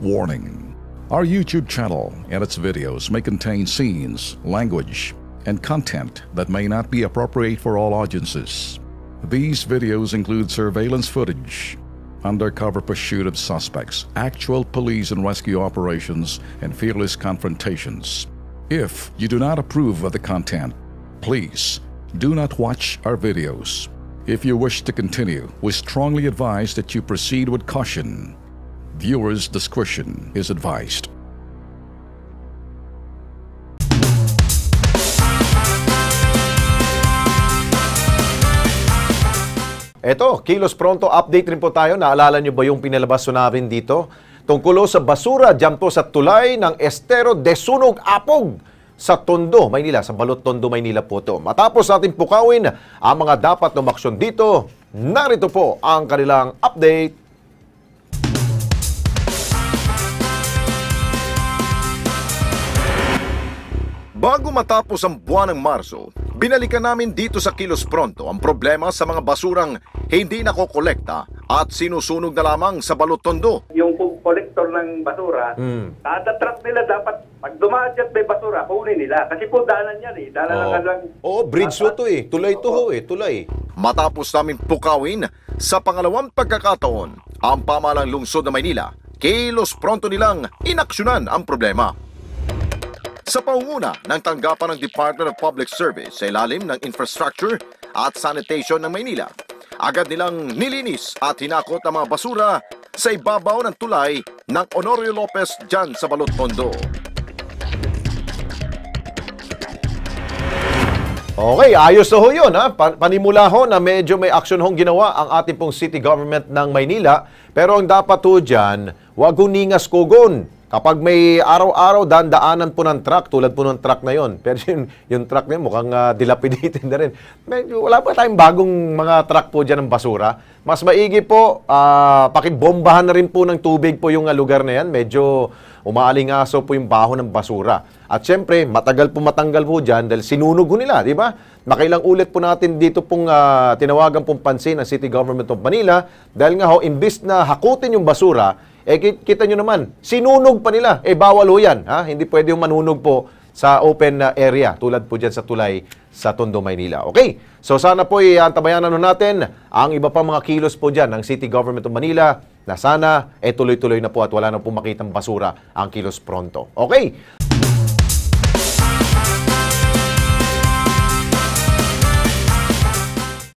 Warning: our YouTube channel and its videos may contain scenes, language, and content that may not be appropriate for all audiences. These videos include surveillance footage, undercover pursuit of suspects, actual police and rescue operations, and fearless confrontations. If you do not approve of the content, please do not watch our videos. If you wish to continue, we strongly advise that you proceed with caution. Viewers' discretion is advised. Eto, Kilos Pronto update rin po tayo. Naalala nyo ba yung pinalabas namin dito? Tungkulo sa basura dyan po sa tulay ng Estero de Sunog Apog sa Tondo, Maynila. Sa Balot Tondo, Maynila po ito. Matapos natin pukawin ang mga dapat na umaksyon dito, narito po ang kanilang update. Bago matapos ang buwan ng Marso, binalikan namin dito sa Kilos Pronto ang problema sa mga basurang hindi nakokolekta at sinusunog na lamang sa Balot Tondo. Yung collector ng basura, kada truck nila dapat, pag dumaan dyan may basura, kunin nila. Kasi po daanan yan eh. Daanan lang. Oo, bridge to eh. Tulay to ho eh. Tulay. Matapos namin pukawin sa pangalawang pagkakataon, ang pamahalang lungsod ng Maynila, Kilos Pronto nilang inaksyonan ang problema. Sa pangunguna ng tanggapan ng Department of Public Service sa ilalim ng Infrastructure at Sanitation ng Maynila, agad nilang nilinis at hinakot ang mga basura sa ibabaw ng tulay ng Honorio Lopez dyan sa Balot Tondo. Okay, ayos na ho yun. Ha? Panimula ho na medyo may aksyon hong ginawa ang ating pong city government ng Maynila. Pero ang dapat ho dyan, wag huningas kugon. Kapag may araw-araw dandaanan po ng truck, tulad po ng truck na yon, pero yung truck na yun mukhang dilapidated na rin. Medyo, wala pa tayong bagong mga truck po dyan ng basura. Mas maigi po, pakibombahan na rin po ng tubig po yung lugar na yan. Medyo umaalingaso po yung baho ng basura. At syempre, matagal po matanggal po dyan dahil sinunog po nila, di ba? Nakailang ulit po natin dito pong tinawagan pong pansin ng City Government of Manila dahil nga ho, imbis na hakutin yung basura, kita nyo naman, sinunog pa nila. Bawal ho yan. Ha? Hindi pwede yung manunog po sa open area, tulad po dyan sa tulay sa Tondo, Maynila. Okay? So sana po antabayanan natin ang iba pang mga kilos po dyan ng City Government of Manila na sana tuloy-tuloy na po at wala na po makitang basura ang Kilos Pronto. Okay?